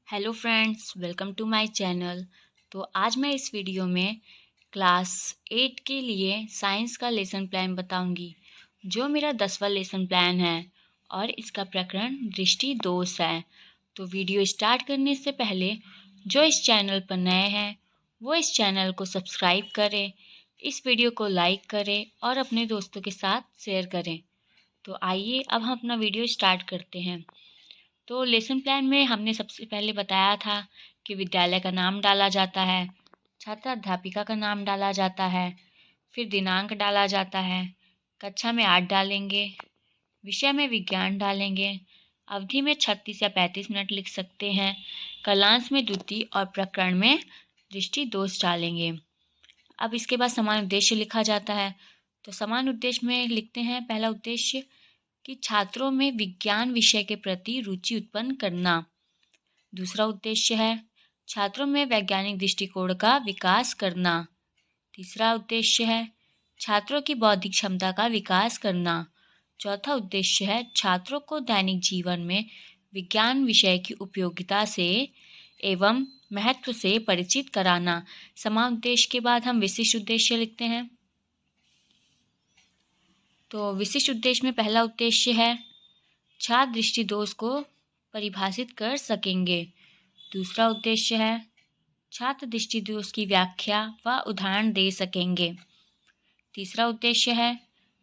Hello friends, welcome to my channel. तो आज मैं इस वीडियो में क्लास 8 के लिए साइंस का लेसन प्लान बताऊंगी, जो मेरा 10वां लेसन प्लान है और इसका प्रकरण दृष्टि दोष है। तो वीडियो स्टार्ट करने से पहले जो इस चैनल पर नए हैं वो इस चैनल को सब्सक्राइब करें, इस वीडियो को लाइक करें और अपने दोस्तों के साथ शेयर करें। तो आइए अब हम अपना वीडियो स्टार्ट करते हैं। तो लेसन प्लान में हमने सबसे पहले बताया था कि विद्यालय का नाम डाला जाता है, छात्र अध्यापिका का नाम डाला जाता है, फिर दिनांक डाला जाता है, कक्षा में 8 डालेंगे, विषय में विज्ञान डालेंगे, अवधि में 36 या 35 मिनट लिख सकते हैं, कलांश में द्वितीय और प्रकरण में दृष्टि दोष डालेंगे। अब इसके बाद समान उद्देश्य लिखा जाता है। तो समान उद्देश्य में लिखते हैं, पहला उद्देश्य कि छात्रों में विज्ञान विषय के प्रति रुचि उत्पन्न करना। दूसरा उद्देश्य है छात्रों में वैज्ञानिक दृष्टिकोण का विकास करना। तीसरा उद्देश्य है छात्रों की बौद्धिक क्षमता का विकास करना। चौथा उद्देश्य है छात्रों को दैनिक जीवन में विज्ञान विषय की उपयोगिता से एवं महत्व से परिचित कराना। समान उद्देश्य के बाद हम विशिष्ट उद्देश्य लिखते हैं। तो विशिष्ट उद्देश्य में पहला उद्देश्य है छात्र दृष्टि दोष को परिभाषित कर सकेंगे। दूसरा उद्देश्य है छात्र दृष्टि दोष की व्याख्या व उदाहरण दे सकेंगे। तीसरा उद्देश्य है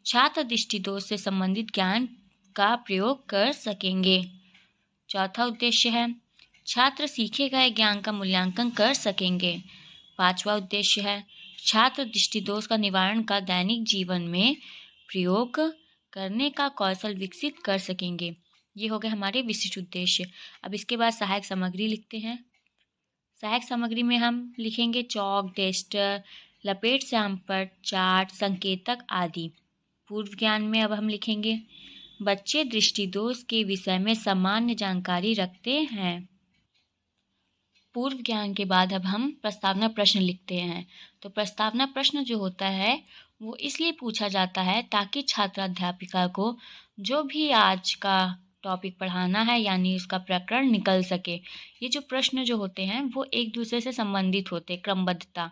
छात्र दृष्टि दोष से संबंधित ज्ञान का प्रयोग कर सकेंगे। चौथा उद्देश्य है छात्र सीखे गए ज्ञान का मूल्यांकन कर सकेंगे। पांचवा उद्देश्य है छात्र दृष्टि दोष का निवारण का दैनिक जीवन में प्रयोग करने का कौशल विकसित कर सकेंगे। ये हो गए हमारे विशिष्ट उद्देश्य। अब इसके बाद सहायक सामग्री लिखते हैं। सहायक सामग्री में हम लिखेंगे चौक, टेस्टर, लपेट श्यामपट्ट, चार्ट, संकेतक आदि। पूर्व ज्ञान में अब हम लिखेंगे बच्चे दृष्टि दोष के विषय में सामान्य जानकारी रखते हैं। पूर्व ज्ञान के बाद अब हम प्रस्तावना प्रश्न लिखते हैं। तो प्रस्तावना प्रश्न जो होता है वो इसलिए पूछा जाता है ताकि छात्र अध्यापिका को जो भी आज का टॉपिक पढ़ाना है यानी उसका प्रकरण निकल सके। ये जो प्रश्न जो होते हैं वो एक दूसरे से संबंधित होते, क्रमबद्धता,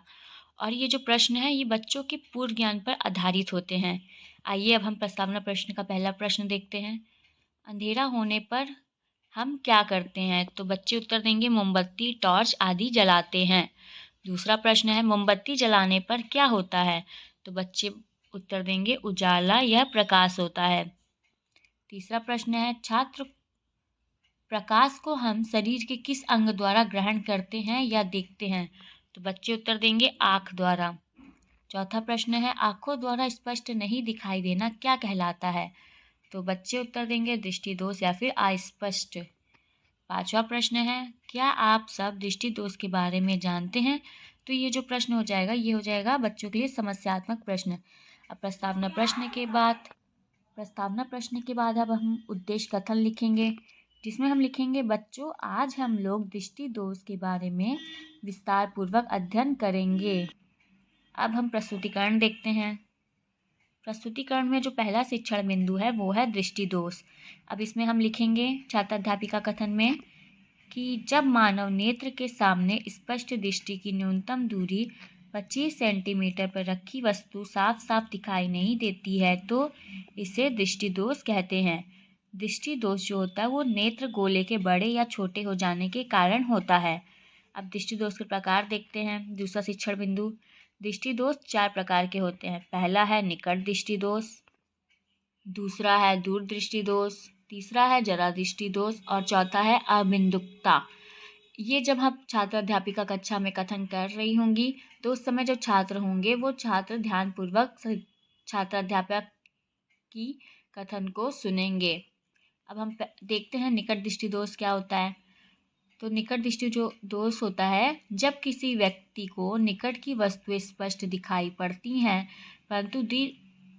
और ये जो प्रश्न है ये बच्चों के पूर्व ज्ञान पर आधारित होते हैं। आइए अब हम प्रस्तावना प्रश्न का पहला प्रश्न देखते हैं। अंधेरा होने पर हम क्या करते हैं? तो बच्चे उत्तर देंगे मोमबत्ती, टॉर्च आदि जलाते हैं। दूसरा प्रश्न है मोमबत्ती जलाने पर क्या होता है? तो बच्चे उत्तर देंगे उजाला या प्रकाश होता है। तीसरा प्रश्न है छात्र प्रकाश को हम शरीर के किस अंग द्वारा ग्रहण करते हैं या देखते हैं? तो बच्चे उत्तर देंगे आँख द्वारा। चौथा प्रश्न है आँखों द्वारा स्पष्ट नहीं दिखाई देना क्या कहलाता है? तो बच्चे उत्तर देंगे दृष्टि दोष या फिर अस्पष्ट। पांचवा प्रश्न है क्या आप सब दृष्टि दोष के बारे में जानते हैं? तो ये जो प्रश्न हो जाएगा ये हो जाएगा बच्चों के लिए समस्यात्मक प्रश्न। अब प्रस्तावना प्रश्न के बाद अब हम उद्देश्य कथन लिखेंगे, जिसमें हम लिखेंगे बच्चों आज हम लोग दृष्टि दोष के बारे में विस्तार पूर्वक अध्ययन करेंगे। अब हम प्रस्तुतिकरण देखते हैं। प्रस्तुतिकरण में जो पहला शिक्षण बिंदु है वो है दृष्टि दोष। अब इसमें हम लिखेंगे छात्र अध्यापिका कथन में कि जब मानव नेत्र के सामने स्पष्ट दृष्टि की न्यूनतम दूरी 25 सेंटीमीटर पर रखी वस्तु साफ साफ दिखाई नहीं देती है तो इसे दृष्टि दोष कहते हैं। दृष्टि दोष जो होता है वो नेत्र गोले के बड़े या छोटे हो जाने के कारण होता है। अब दृष्टि दोष के प्रकार देखते हैं। दूसरा शिक्षण बिंदु, दृष्टि दोष 4 प्रकार के होते हैं। पहला है निकट दृष्टि दोष, दूसरा है दूर दृष्टि दोष, तीसरा है जरा दृष्टि दोष और चौथा है अबिंदुकता। ये जब हम छात्र अध्यापिका कक्षा में कथन कर रही होंगी तो उस समय जो छात्र होंगे वो छात्र ध्यानपूर्वक छात्र अध्यापक की कथन को सुनेंगे। अब हम देखते हैं निकट दृष्टि दोष क्या होता है। तो निकट दृष्टि जो दोष होता है जब किसी व्यक्ति को निकट की वस्तुएं स्पष्ट दिखाई पड़ती हैं परंतु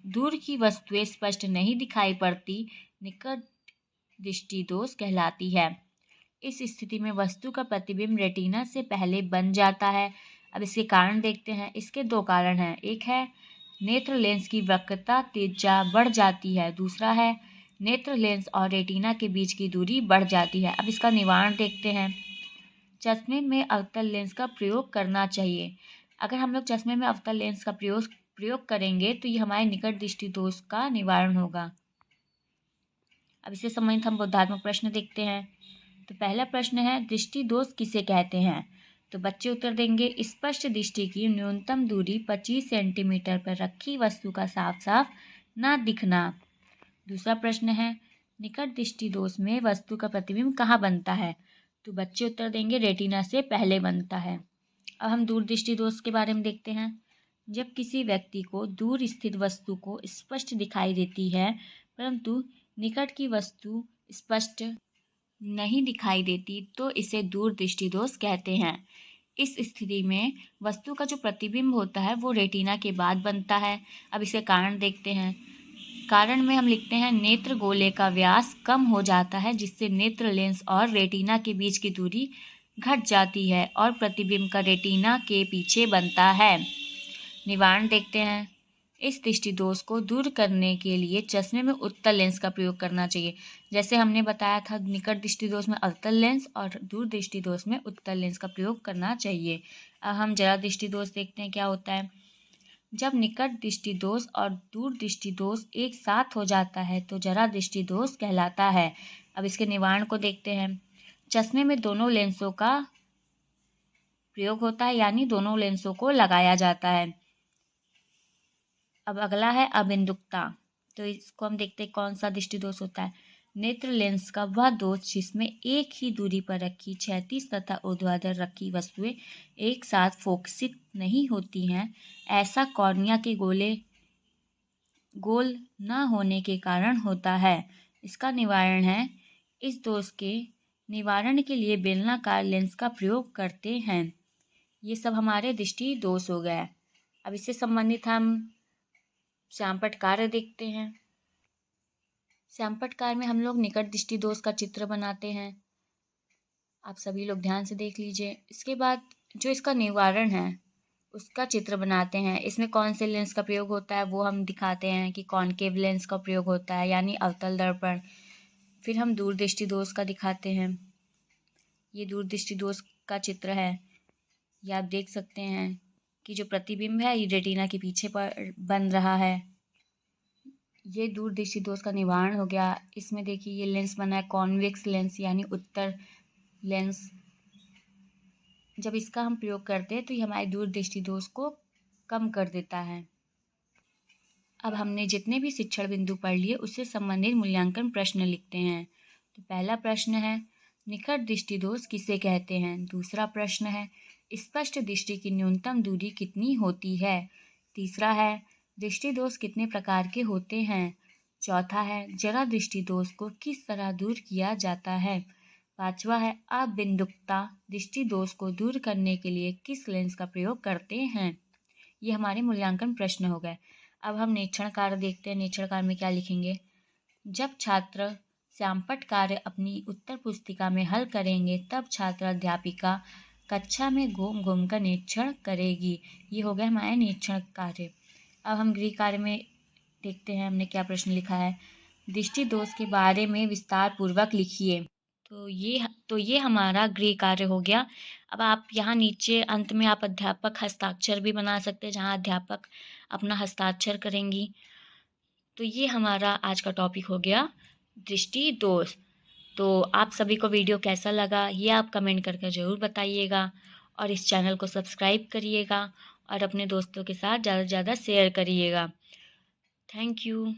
दूर की वस्तुएं स्पष्ट नहीं दिखाई पड़ती, निकट दृष्टि दोष कहलाती है। इस स्थिति में वस्तु का प्रतिबिंब रेटिना से पहले बन जाता है। अब इसके कारण देखते हैं। इसके 2 कारण हैं। एक है नेत्र लेंस की वक्रता त्रिज्या बढ़ जाती है, दूसरा है नेत्र लेंस और रेटिना के बीच की दूरी बढ़ जाती है। अब इसका निवारण देखते हैं। चश्मे में अवतल लेंस का प्रयोग करना चाहिए। अगर हम लोग चश्मे में अवतल लेंस का प्रयोग करेंगे तो ये हमारे निकट दृष्टि दोष का निवारण होगा। अब इससे संबंधित हम बोधात्मक प्रश्न देखते हैं। तो पहला प्रश्न है, दृष्टि दोष किसे कहते हैं? तो बच्चे उत्तर देंगे, स्पष्ट दृष्टि की न्यूनतम दूरी 25 सेंटीमीटर पर रखी वस्तु का साफ साफ ना दिखना। दूसरा प्रश्न है, निकट दृष्टि दोष में वस्तु का प्रतिबिंब कहाँ बनता है? तो बच्चे उत्तर देंगे, रेटिना से पहले बनता है। अब हम दूर दृष्टि दोष के बारे में देखते हैं। जब किसी व्यक्ति को दूर स्थित वस्तु को स्पष्ट दिखाई देती है परंतु निकट की वस्तु स्पष्ट नहीं दिखाई देती तो इसे दूर दृष्टि दोष कहते हैं। इस स्थिति में वस्तु का जो प्रतिबिंब होता है वो रेटिना के बाद बनता है। अब इसके कारण देखते हैं। कारण में हम लिखते हैं, नेत्र गोले का व्यास कम हो जाता है जिससे नेत्र लेंस और रेटिना के बीच की दूरी घट जाती है और प्रतिबिंब का रेटिना के पीछे बनता है। निवारण देखते हैं। इस दृष्टि दोष को दूर करने के लिए चश्मे में उत्तल लेंस का प्रयोग करना चाहिए। जैसे हमने बताया था, निकट दृष्टि दोष में अवतल लेंस और दूर दृष्टि दोष में उत्तल लेंस का प्रयोग करना चाहिए। अब हम जरा दृष्टि दोष देखते हैं क्या होता है। जब निकट दृष्टि दोष और दूर दृष्टि दोष एक साथ हो जाता है तो जरा दृष्टि दोष कहलाता है। अब इसके निवारण को देखते हैं। चश्मे में दोनों लेंसों का प्रयोग होता है, यानी दोनों लेंसों को लगाया जाता है। अब अगला है अबिंदुकता। तो इसको हम देखते हैं कौन सा दृष्टि दोष होता है। नेत्र लेंस का वह दोष जिसमें एक ही दूरी पर रखी क्षैतिज तथा ऊर्ध्वाधर रखी वस्तुएं एक साथ फोकसित नहीं होती हैं, ऐसा कॉर्निया के गोल न होने के कारण होता है। इसका निवारण है, इस दोष के निवारण के लिए बेलनाकार लेंस का प्रयोग करते हैं। ये सब हमारे दृष्टि दोष हो गए। अब इससे संबंधित हम श्यामपट्ट कार्य देखते हैं। श्यामपट्ट कार्य में हम लोग निकट दृष्टि दोष का चित्र बनाते हैं। आप सभी लोग ध्यान से देख लीजिए। इसके बाद जो इसका निवारण है उसका चित्र बनाते हैं। इसमें कौन से लेंस का प्रयोग होता है वो हम दिखाते हैं कि कॉनकेव लेंस का प्रयोग होता है, यानी अवतल दर्पण। फिर हम दूर दृष्टि दोष का दिखाते हैं। ये दूर दृष्टि दोष का चित्र है। ये आप देख सकते हैं कि जो प्रतिबिंब है ये रेटिना के पीछे पर बन रहा है। ये दूर दृष्टि दोष का निवारण हो गया। इसमें देखिए ये लेंस बना है कॉन्वेक्स लेंस, यानी उत्तर लेंस। जब इसका हम प्रयोग करते हैं तो ये हमारे दूर दृष्टि दोष को कम कर देता है। अब हमने जितने भी शिक्षण बिंदु पढ़ लिए उससे संबंधित मूल्यांकन प्रश्न लिखते हैं। तो पहला प्रश्न है, निकट दृष्टि दोष किसे कहते हैं? दूसरा प्रश्न है, स्पष्ट दृष्टि की न्यूनतम दूरी कितनी होती है? तीसरा है, दृष्टि दोष कितने प्रकार के होते हैं? चौथा है, जरा दृष्टि दोष को किस तरह दूर किया जाता है? पांचवा है, अबिंदुकता दृष्टि दोष को दूर करने के लिए किस लेंस का प्रयोग करते हैं? ये हमारे मूल्यांकन प्रश्न हो गए। अब हम निरीक्षण कार्य देखते हैं। निरीक्षण कार्य में क्या लिखेंगे? जब छात्र श्यामपट्ट कार्य अपनी उत्तर पुस्तिका में हल करेंगे तब छात्र अध्यापिका कक्षा में घूम घूम कर निरीक्षण करेगी। ये हो गया हमारे निरीक्षण कार्य। अब हम गृह कार्य में देखते हैं हमने क्या प्रश्न लिखा है। दृष्टि दोष के बारे में विस्तार पूर्वक लिखिए। तो ये हमारा गृह कार्य हो गया। अब आप यहाँ नीचे अंत में आप अध्यापक हस्ताक्षर भी बना सकते हैं, जहाँ अध्यापक अपना हस्ताक्षर करेंगी। तो ये हमारा आज का टॉपिक हो गया दृष्टि दोष। तो आप सभी को वीडियो कैसा लगा ये आप कमेंट करके ज़रूर बताइएगा और इस चैनल को सब्सक्राइब करिएगा और अपने दोस्तों के साथ ज़्यादा से ज़्यादा शेयर करिएगा। Thank you.